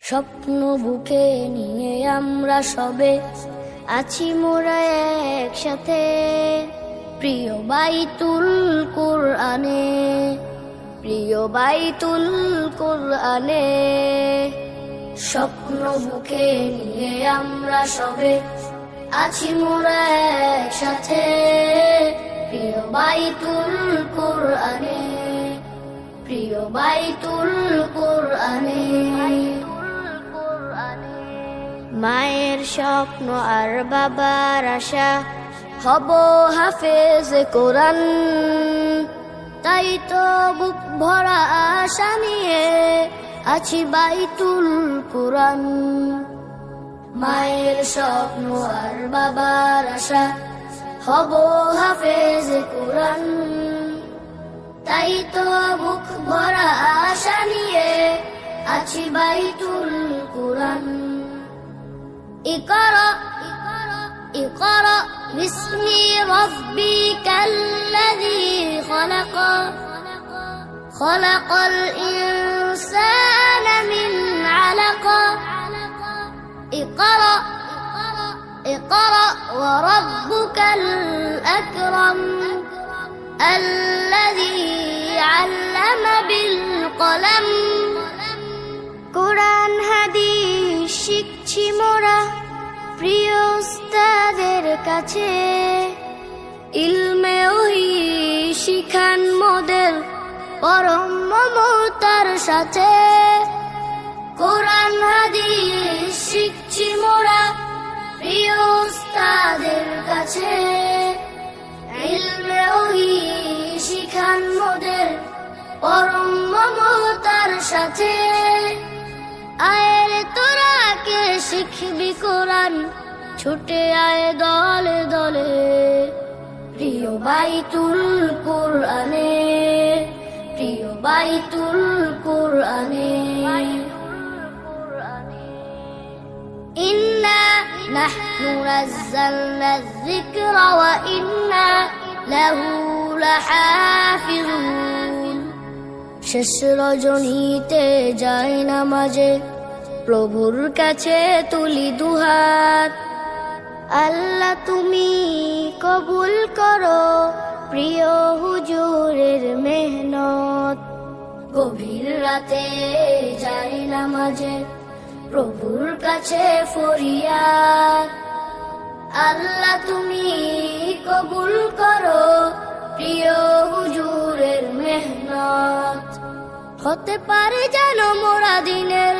স্বপ্ন বুকে নিয়ে আমরা সবে আছি মোরা একসাথে, প্রিয় বাইতুল কুরআনে, প্রিয় বাইতুল কুরআনে। স্বপ্ন বুকে নিয়ে আমরা সবে আছি মোরা একসাথে, প্রিয় বাইতুল কুরআনে, প্রিয় বাইতুল কুরআনে। মায়ের স্বপ্ন আর বাবার আশা হব হাফেজ কোরআন, তাই তো বুক ভরা আশা নিয়ে আছি বাইতুল কুরআন। মায়ের স্বপ্ন আর বাবার আশা হব হাফেজ কোরআন, তাই তো বুক ভরা আশা নিয়ে আছি বাইতুল কুরআন। ইকরা ইকরা বিসমি রাব্বিকাল্লাযী খলাক, খলাকাল ইনসানা মিন আলাক। ইকরা ইকরা ওয়া রাব্বুকাল আকরাম الذي علم بالقلم। কোরআন হাদিস শিখছি মোরা প্রিয় উস্তাদের কাছে, ইলমে ওহী শিখান মোদের পরম মমতার সাথে। কোরআন হাদিস শিখছি মোরা প্রিয় উস্তাদের কাছে, ইলমে ওহী শিখান মোদের পরম মমতার সাথে। আয়ের তোরা কে শিখবি কোরআন, ছুটে আয় দলে দলে, প্রিয় বাইতুল কুরআনে, প্রিয় বাইতুল কুরআনে। ইন্না নাহনু নাযালনা যিকরা ওয়া ইন্না লাহু লাহাফিজুন। শেষ রজনীতে যাই নামাজে প্রভুর কাছে তুলি দুহাত, আল্লাহ তুমি কবুল করো প্রিয় হুজুরের মেহনত। গভীর রাতে যাই নামাজে প্রভুর কাছে ফরিয়াদ, আল্লাহ তুমি কবুল করো প্রিয় হুজুরের মেহনত। হতে পারে যেন মোরা দিনের